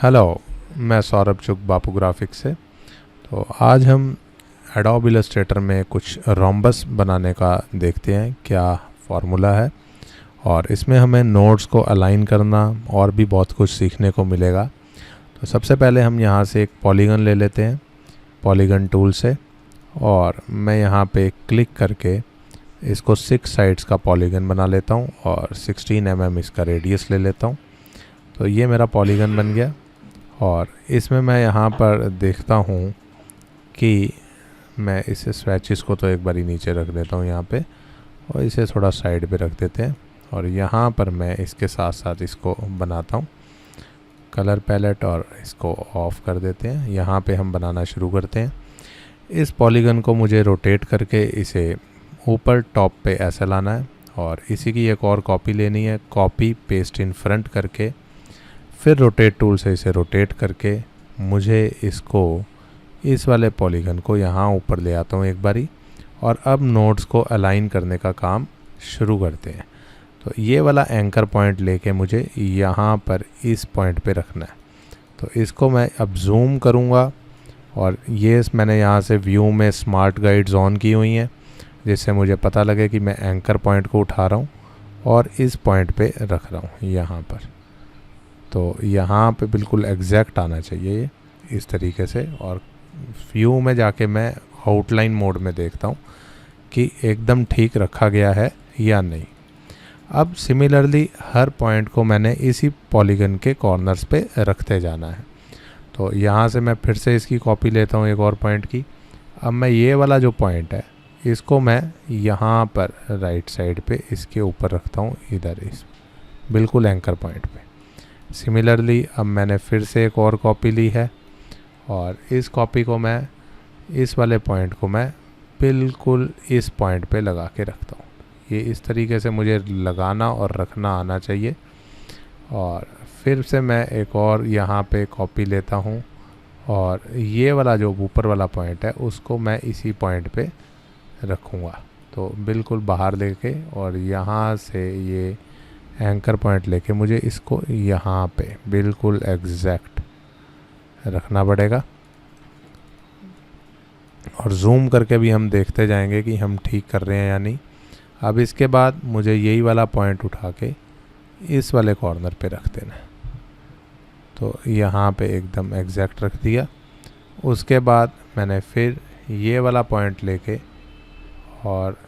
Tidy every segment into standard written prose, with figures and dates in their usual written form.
Hello, मैं सौरभ चुग बापू graphics से। तो आज हम एडोब इलस्ट्रेटर में कुछ रोम्बस बनाने का देखते हैं क्या फार्मूला है, और इसमें हमें नोड्स को अलाइन करना और भी बहुत कुछ सीखने को मिलेगा। तो सबसे पहले हम यहाँ से एक पॉलीगन ले लेते हैं पॉलीगन टूल से, और मैं यहाँ पे क्लिक करके इसको 6 साइड्स का पॉलीगन बना लेता हूँ और 16 mm इसका रेडियस ले लेता हूँ। तो ये मेरा पॉलीगन बन गया, और इसमें मैं यहाँ पर देखता हूँ कि मैं इसे स्वेचेस को तो एक बार ही नीचे रख देता हूँ यहाँ पे, और इसे थोड़ा साइड पे रख देते हैं। और यहाँ पर मैं इसके साथ साथ इसको बनाता हूँ कलर पैलेट, और इसको ऑफ कर देते हैं। यहाँ पे हम बनाना शुरू करते हैं। इस पॉलीगन को मुझे रोटेट करके इसे ऊपर टॉप पे ऐसे लाना है, और इसी की एक और कॉपी लेनी है। कॉपी पेस्ट इन फ्रंट करके फिर रोटेट टूल से इसे रोटेट करके मुझे इसको इस वाले पॉलीगन को यहाँ ऊपर ले आता हूँ एक बारी। और अब नोड्स को अलाइन करने का काम शुरू करते हैं। तो ये वाला एंकर पॉइंट लेके मुझे यहाँ पर इस पॉइंट पे रखना है। तो इसको मैं अब जूम करूँगा, और ये मैंने यहाँ से व्यू में स्मार्ट गाइड्स ऑन की हुई हैं, जिससे मुझे पता लगे कि मैं एंकर पॉइंट को उठा रहा हूँ और इस पॉइंट पे रख रहा हूँ यहाँ पर। तो यहाँ पे बिल्कुल एग्जैक्ट आना चाहिए ये इस तरीके से। और व्यू में जाके मैं आउटलाइन मोड में देखता हूँ कि एकदम ठीक रखा गया है या नहीं। अब सिमिलरली हर पॉइंट को मैंने इसी पॉलीगन के कॉर्नर्स पे रखते जाना है। तो यहाँ से मैं फिर से इसकी कॉपी लेता हूँ एक और पॉइंट की। अब मैं ये वाला जो पॉइंट है इसको मैं यहाँ पर राइट साइड पे इसके ऊपर रखता हूँ, इधर इस बिल्कुल एंकर पॉइंट पे। सिमिलरली अब मैंने फिर से एक और कॉपी ली है, और इस कॉपी को मैं इस वाले पॉइंट को मैं बिल्कुल इस पॉइंट पे लगा के रखता हूँ। ये इस तरीके से मुझे लगाना और रखना आना चाहिए। और फिर से मैं एक और यहाँ पे कॉपी लेता हूँ, और ये वाला जो ऊपर वाला पॉइंट है उसको मैं इसी पॉइंट पे रखूँगा। तो बिल्कुल बाहर लेके, और यहाँ से ये एंकर पॉइंट लेके मुझे इसको यहाँ पे बिल्कुल एग्जैक्ट रखना पड़ेगा। और जूम करके भी हम देखते जाएंगे कि हम ठीक कर रहे हैं या नहीं। अब इसके बाद मुझे यही वाला पॉइंट उठा के इस वाले कॉर्नर पे रख देना है। तो यहाँ पे एकदम एग्जैक्ट रख दिया। उसके बाद मैंने फिर ये वाला पॉइंट लेके और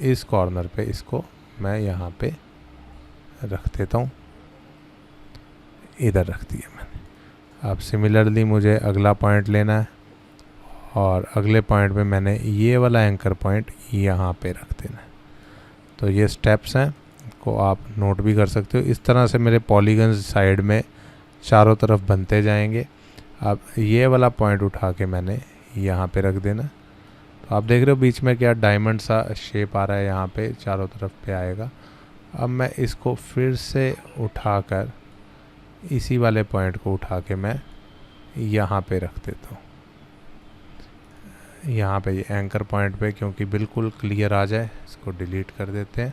इस कॉर्नर पे इसको मैं यहाँ पे रख देता हूँ, इधर रख दिया मैंने। अब सिमिलरली मुझे अगला पॉइंट लेना है, और अगले पॉइंट पे मैंने ये वाला एंकर पॉइंट यहाँ पे रख देना है। तो ये स्टेप्स हैं को आप नोट भी कर सकते हो। इस तरह से मेरे पॉलीगन्स साइड में चारों तरफ बनते जाएंगे। अब ये वाला पॉइंट उठा के मैंने यहाँ पे रख देना। तो आप देख रहे हो बीच में क्या डायमंड सा शेप आ रहा है, यहाँ पे चारों तरफ पे आएगा। अब मैं इसको फिर से उठाकर इसी वाले पॉइंट को उठा के मैं यहाँ पे रख देता हूँ, यहाँ पे ये एंकर पॉइंट पे, क्योंकि बिल्कुल क्लियर आ जाए। इसको डिलीट कर देते हैं।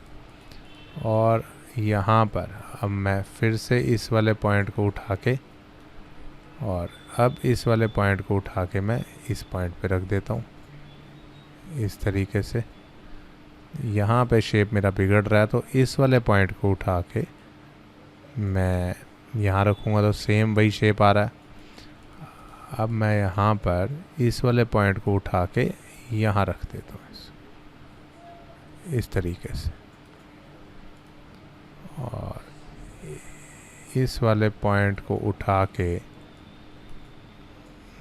और यहाँ पर अब मैं फिर से इस वाले पॉइंट को उठा के, और अब इस वाले पॉइंट को उठा के मैं इस पॉइंट पे रख देता हूँ इस तरीके से। यहाँ पे शेप मेरा बिगड़ रहा है, तो इस वाले पॉइंट को उठा के मैं यहाँ रखूँगा, तो सेम वही शेप आ रहा है। अब मैं यहाँ पर इस वाले पॉइंट को उठा के यहाँ रख देता हूँ इस तरीके से। और इस वाले पॉइंट को उठा के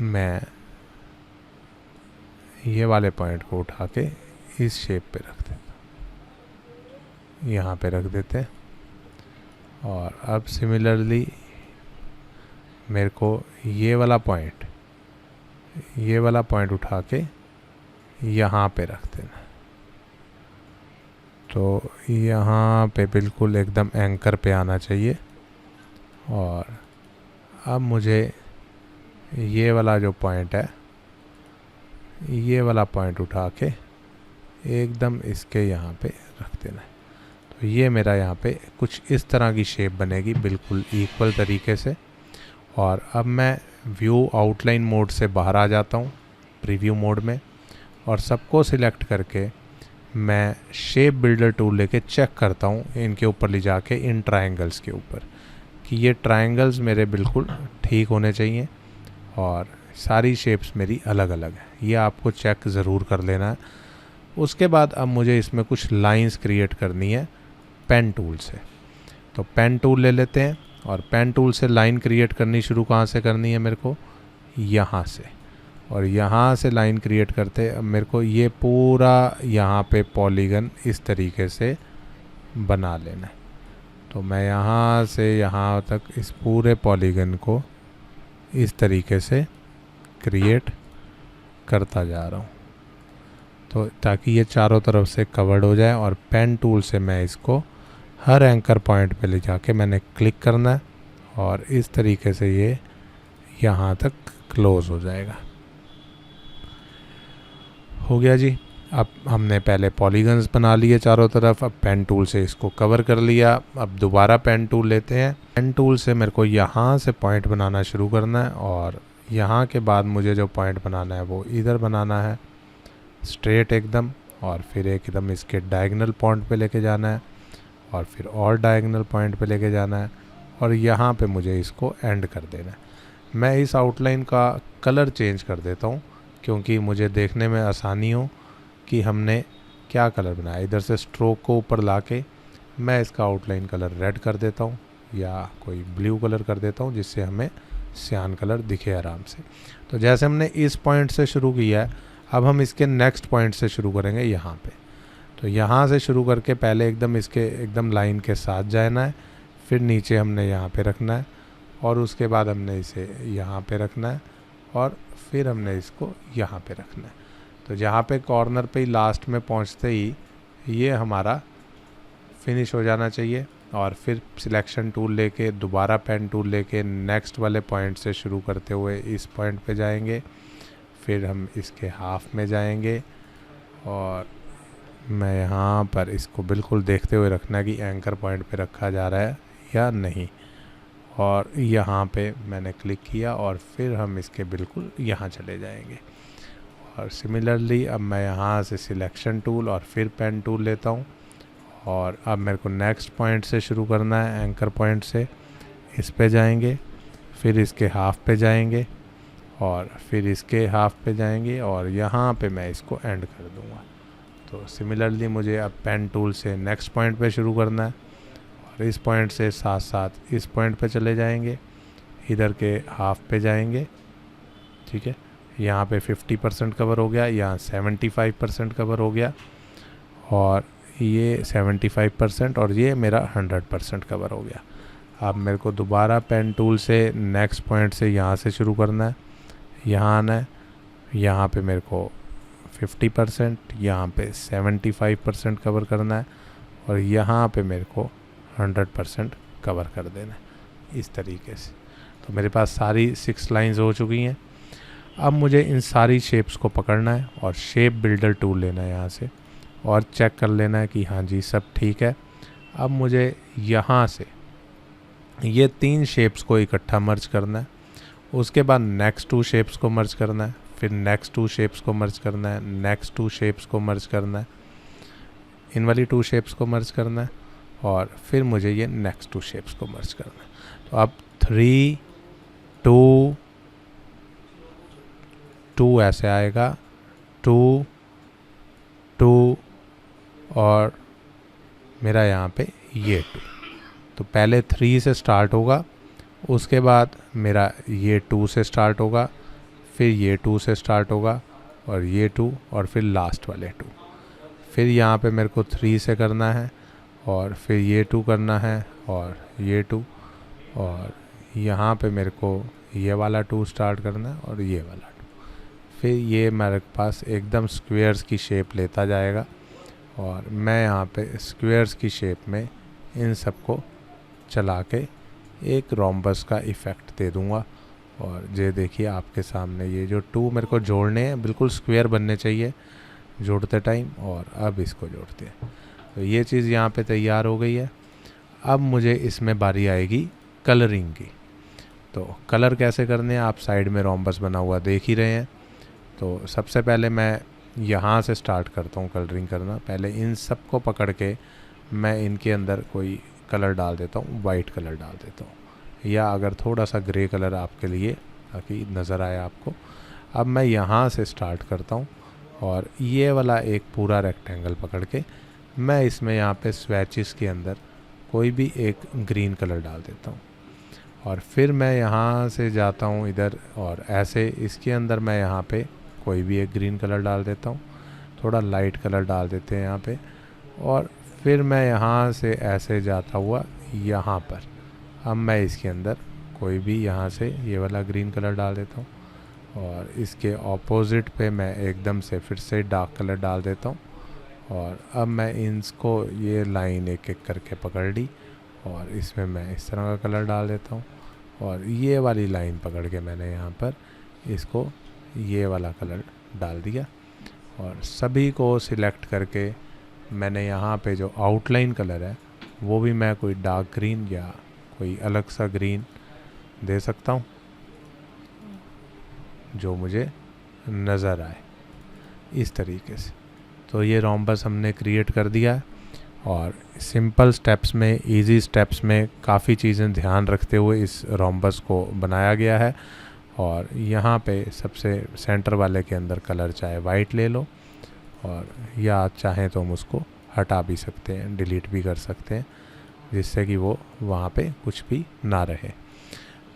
मैं ये वाले पॉइंट को उठा के इस शेप पे रख देता हूँ, यहाँ पे रख देते हैं। और अब सिमिलरली मेरे को ये वाला पॉइंट उठा के यहाँ पे रख देना। तो यहाँ पे बिल्कुल एकदम एंकर पे आना चाहिए। और अब मुझे ये वाला जो पॉइंट है, ये वाला पॉइंट उठा के एकदम इसके यहाँ पे रख देना है। तो ये मेरा यहाँ पे कुछ इस तरह की शेप बनेगी बिल्कुल इक्वल तरीके से। और अब मैं व्यू आउटलाइन मोड से बाहर आ जाता हूँ प्रीव्यू मोड में, और सबको सिलेक्ट करके मैं शेप बिल्डर टूल लेके चेक करता हूँ इनके ऊपर ले जाके, इन ट्रायंगल्स के ऊपर, कि ये ट्रायंगल्स मेरे बिल्कुल ठीक होने चाहिए और सारी शेप्स मेरी अलग अलग है। ये आपको चेक ज़रूर कर लेना है। उसके बाद अब मुझे इसमें कुछ लाइंस क्रिएट करनी है पेन टूल से। तो पेन टूल ले लेते हैं और पेन टूल से लाइन क्रिएट करनी शुरू कहाँ से करनी है मेरे को, यहाँ से। और यहाँ से लाइन क्रिएट करते अब मेरे को ये पूरा यहाँ पे पॉलीगन इस तरीके से बना लेना है। तो मैं यहाँ से यहाँ तक इस पूरे पॉलीगन को इस तरीके से क्रिएट करता जा रहा हूँ, तो ताकि ये चारों तरफ से कवर्ड हो जाए। और पेन टूल से मैं इसको हर एंकर पॉइंट पे ले जाके मैंने क्लिक करना है और इस तरीके से ये यहाँ तक क्लोज हो जाएगा। हो गया जी। अब हमने पहले पॉलीगन्स बना लिए चारों तरफ, अब पेन टूल से इसको कवर कर लिया। अब दोबारा पेन टूल लेते हैं। पेन टूल से मेरे को यहाँ से पॉइंट बनाना शुरू करना है और यहाँ के बाद मुझे जो पॉइंट बनाना है वो इधर बनाना है स्ट्रेट एकदम, और फिर एकदम इसके डायगोनल पॉइंट पे लेके जाना है और फिर और डायगोनल पॉइंट पे लेके जाना है और यहाँ पे मुझे इसको एंड कर देना है। मैं इस आउटलाइन का कलर चेंज कर देता हूँ क्योंकि मुझे देखने में आसानी हो कि हमने क्या कलर बनाया। इधर से स्ट्रोक को ऊपर लाके मैं इसका आउटलाइन कलर रेड कर देता हूँ या कोई ब्लू कलर कर देता हूँ जिससे हमें सियान कलर दिखे आराम से। तो जैसे हमने इस पॉइंट से शुरू किया है, अब हम इसके नेक्स्ट पॉइंट से शुरू करेंगे यहाँ पे। तो यहाँ से शुरू करके पहले एकदम इसके एकदम लाइन के साथ जाना है, फिर नीचे हमने यहाँ पे रखना है और उसके बाद हमने इसे यहाँ पे रखना है और फिर हमने इसको यहाँ पे रखना है। तो जहाँ पे कॉर्नर पे ही लास्ट में पहुँचते ही ये हमारा फिनिश हो जाना चाहिए। और फिर सिलेक्शन टूल लेके दोबारा पेन टूल लेके नेक्स्ट वाले पॉइंट से शुरू करते हुए इस पॉइंट पे जाएंगे, फिर हम इसके हाफ में जाएंगे और मैं यहाँ पर इसको बिल्कुल देखते हुए रखना कि एंकर पॉइंट पे रखा जा रहा है या नहीं। और यहाँ पे मैंने क्लिक किया और फिर हम इसके बिल्कुल यहाँ चले जाएंगे। और सिमिलरली अब मैं यहाँ से सिलेक्शन टूल और फिर पेन टूल लेता हूँ और अब मेरे को नेक्स्ट पॉइंट से शुरू करना है, एंकर पॉइंट से इस पे जाएंगे, फिर इसके हाफ पे जाएंगे और फिर इसके हाफ पे जाएंगे और यहाँ पे मैं इसको एंड कर दूँगा। तो सिमिलरली मुझे अब पेन टूल से नेक्स्ट पॉइंट पे शुरू करना है और इस पॉइंट से साथ साथ इस पॉइंट पे चले जाएंगे, इधर के हाफ पे जाएंगे। ठीक है, यहाँ पे 50% कवर हो गया, यहाँ 75% कवर हो गया और ये 75% और ये मेरा 100% कवर हो गया। अब मेरे को दोबारा पेन टूल से नेक्स्ट पॉइंट से यहाँ से शुरू करना है, यहाँ आना है, यहाँ पे मेरे को 50%, यहाँ पे 75% कवर करना है और यहाँ पे मेरे को 100% कवर कर देना है इस तरीके से। तो मेरे पास सारी 6 लाइंस हो चुकी हैं। अब मुझे इन सारी शेप्स को पकड़ना है और शेप बिल्डर टूल लेना है यहाँ से और चेक कर लेना है कि हाँ जी सब ठीक है। अब मुझे यहाँ से ये 3 शेप्स को इकट्ठा मर्ज करना है, उसके बाद नेक्स्ट 2 शेप्स को मर्ज करना है, फिर नेक्स्ट 2 शेप्स को मर्ज करना है, नेक्स्ट 2 शेप्स को मर्ज करना है, इन वाली 2 शेप्स को मर्ज करना है और फिर मुझे ये नेक्स्ट 2 शेप्स को मर्ज करना है। तो अब 3 2 2 ऐसे आएगा, 2 2 और मेरा यहाँ पे ये 2। तो पहले 3 से स्टार्ट होगा, उसके बाद मेरा ये 2 से स्टार्ट होगा, फिर ये 2 से स्टार्ट होगा और ये 2 और फिर लास्ट वाले 2। फिर यहाँ पे मेरे को 3 से करना है और फिर ये 2 करना है और ये 2 और यहाँ पे मेरे को ये वाला 2 स्टार्ट करना है और ये वाला 2। फिर ये मेरे पास एकदम स्क्वेयर्स की शेप लेता जाएगा और मैं यहाँ पे स्क्वेयर्स की शेप में इन सबको चला के एक रोम्बस का इफ़ेक्ट दे दूँगा। और ये देखिए आपके सामने ये जो 2 मेरे को जोड़ने हैं बिल्कुल स्क्वायर बनने चाहिए जोड़ते टाइम, और अब इसको जोड़ते हैं। तो ये चीज़ यहाँ पे तैयार हो गई है। अब मुझे इसमें बारी आएगी कलरिंग की। तो कलर कैसे करने हैं आप साइड में रोम्बस बना हुआ देख ही रहे हैं। तो सबसे पहले मैं यहाँ से स्टार्ट करता हूँ कलरिंग करना। पहले इन सब को पकड़ के मैं इनके अंदर कोई कलर डाल देता हूँ, वाइट कलर डाल देता हूँ, या अगर थोड़ा सा ग्रे कलर आपके लिए ताकि नज़र आए आपको। अब मैं यहाँ से स्टार्ट करता हूँ और ये वाला एक पूरा रेक्टेंगल पकड़ के मैं इसमें यहाँ पे स्वैचेस के अंदर कोई भी एक ग्रीन कलर डाल देता हूँ। और फिर मैं यहाँ से जाता हूँ इधर और ऐसे इसके अंदर मैं यहाँ पे कोई भी एक ग्रीन कलर डाल देता हूँ, थोड़ा लाइट कलर डाल देते हैं यहाँ पे। और फिर मैं यहाँ से ऐसे जाता हुआ यहाँ पर, अब मैं इसके अंदर कोई भी यहाँ से ये वाला ग्रीन कलर डाल देता हूँ और इसके ऑपोजिट पे मैं एकदम से फिर से डार्क कलर डाल देता हूँ। और अब मैं इसको ये लाइन एक एक करके पकड़ ली और इसमें मैं इस तरह का कलर डाल देता हूँ और ये वाली लाइन पकड़ के मैंने यहाँ पर इसको ये वाला कलर डाल दिया। और सभी को सिलेक्ट करके मैंने यहाँ पे जो आउटलाइन कलर है वो भी मैं कोई डार्क ग्रीन या कोई अलग सा ग्रीन दे सकता हूँ जो मुझे नज़र आए इस तरीके से। तो ये रोम्बस हमने क्रिएट कर दिया है और सिंपल स्टेप्स में, इजी स्टेप्स में काफ़ी चीज़ें ध्यान रखते हुए इस रोम्बस को बनाया गया है। और यहाँ पे सबसे सेंटर वाले के अंदर कलर चाहे वाइट ले लो और या चाहें तो हम उसको हटा भी सकते हैं, डिलीट भी कर सकते हैं, जिससे कि वो वहाँ पे कुछ भी ना रहे।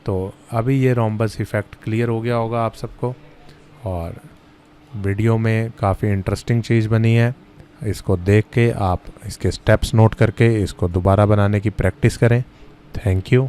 तो अभी ये रोम्बस इफ़ेक्ट क्लियर हो गया होगा आप सबको और वीडियो में काफ़ी इंटरेस्टिंग चीज़ बनी है। इसको देख के आप इसके स्टेप्स नोट करके इसको दोबारा बनाने की प्रैक्टिस करें। Thank you.